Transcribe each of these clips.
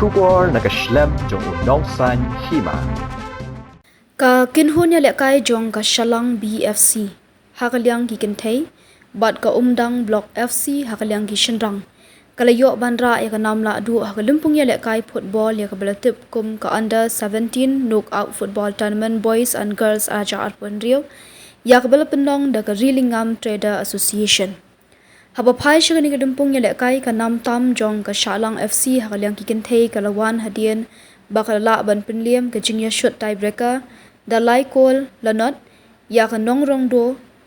Shubor nakaslem jong Umdang san Hima. Ka kinhun ya lekai jong ka Shallang BFC hakalyang ki kintei bat ka Umdang Block FC hakalyang ki Shallang kalayo bandra ya ka nam Lahduh hakalimpung ya lekai football ya ka belatip kum ka under 17 knockout football tournament boys and girls aja arpun rio ya ka belapendong da ka Rilingam Trader Association haba phai shagani ka dimpung ya lekai ka nam tam jong ka Shallang FC hakalyang ki kintei kalawan hadian bakala ban pinliam ka jingya shot tiebreaker dalai kol lanot ya ka nong rong do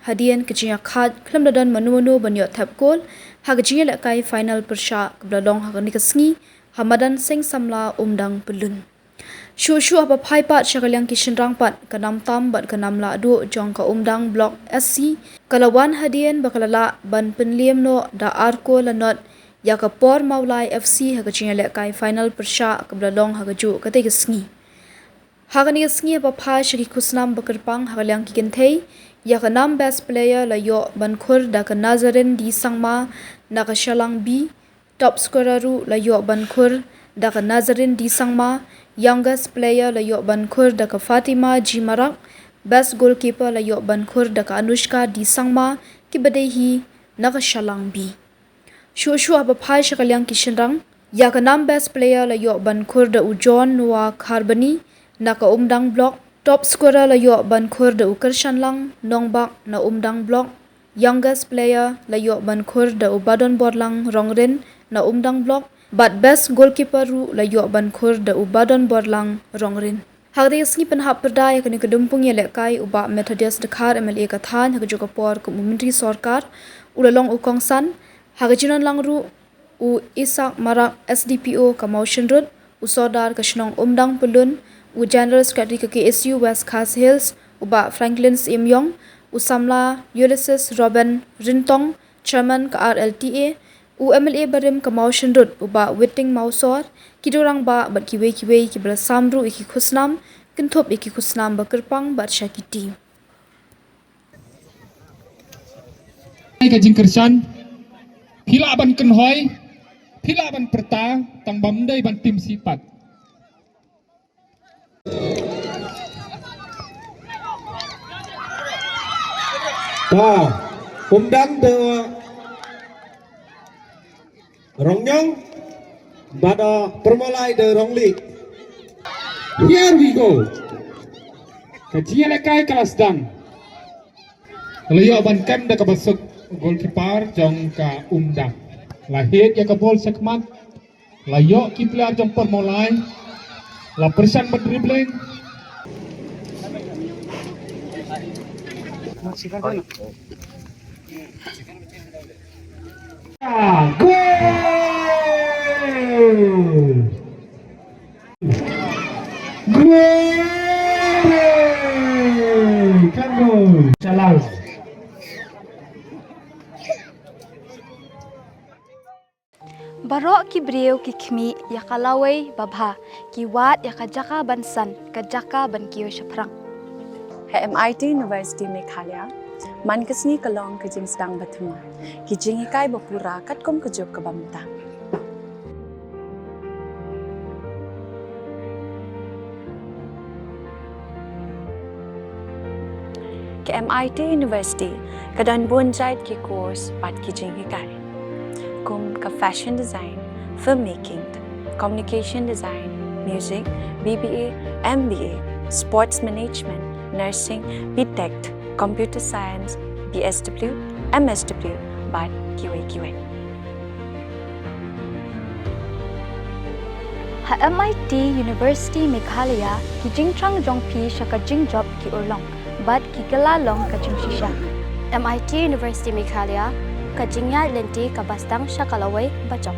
hadian ka jingya khat khlam dadan manu banyot thap kol ha ka jingya la kai final persha kablalong ha ka nikasngi hamadan seng samla umdang pelun shu apa phai pat shakalyang ki shinrang pat ka nam tam bat ka nam Lahduh jong ka Umdang Block SC kalawan hadian bakalala ban pinliam no da arko lanot ya ka por maulai FC ha ka jingya la kai final persha kablalong ha ka ju ka te kasngi Hagani sngi ba pha shaki kusnam bakarpang hagalyang kikenthei ya ka nam best player la yo bankhur da ka Nazarin di sangma na ka Shallang B top scorer ru la yo bankhur da ka Nazarin di sangma youngest player la yo bankhur da ka Fatima G Marak best goalkeeper la yo bankhur da ka Anushka di sangma ki badehi na ka Shallang B shu aba pha shakalyang kishinrang ya ka nam best player la yo bankhur da ujon wa kharbani naka Umdang Block top scorer la yo bankhur da ukar Shallang nongbak na Umdang Block youngest player la yo bankhur da ubadon borlang rongren na Umdang Block but best goalkeeper ru la yo bankhur da ubadon borlang rongren hagde sngi panhap perda ya kani kedumpung ya lekai uba Methodist dekhar MLA kathan hag joka por community sarkar ulalong ukong san hagajinon langru u Isak Marak SDPO ka motion road usodar kashnong Umdang Pulun u General Secretary ke KSU West Khas Hills uba Franklin Imyong u Samla Ulysses Robin Rintong Chairman ke RLTA u MLA Barim ke Motion Road uba Witting Mausor kidorang ba bat kiwe ki bela samru iki khusnam kentop iki khusnam bakerpang bat syakiti ka jingkersan phila ban kenhoi phila ban perta tang bamdai ban tim sipat Umdang de Rongyong bada permolai de Rongli. Here we go. kajian lekai kelas dang layo ban kam da ka basuk goalkeeper jong ka Umdang lahir ya ka bol sekmat layo ki player jong permolai la persan bat dribbling Shallang. Barok ki breu ki khmi ya kalawai babha ki wat ya kajaka bansan kajaka ban kiyo shaprang MIT University Meghalaya man kasni kalong ka jing sedang bathuma ki jing ikai bapura katkom kejop ke bamta ke MIT University kadan bonjait ki course pat ki jing ikai kum ka fashion design filmmaking communication design music BBA MBA sports management nursing, BTech, computer science, BSW, MSW, but QA. Ha MIT University Meghalaya ki jingtrang jongpi shaka jingjop ki urlong but ki kalalong ka jingshisha MIT University Meghalaya ka jingya lenti ka bastang shakalaway bachok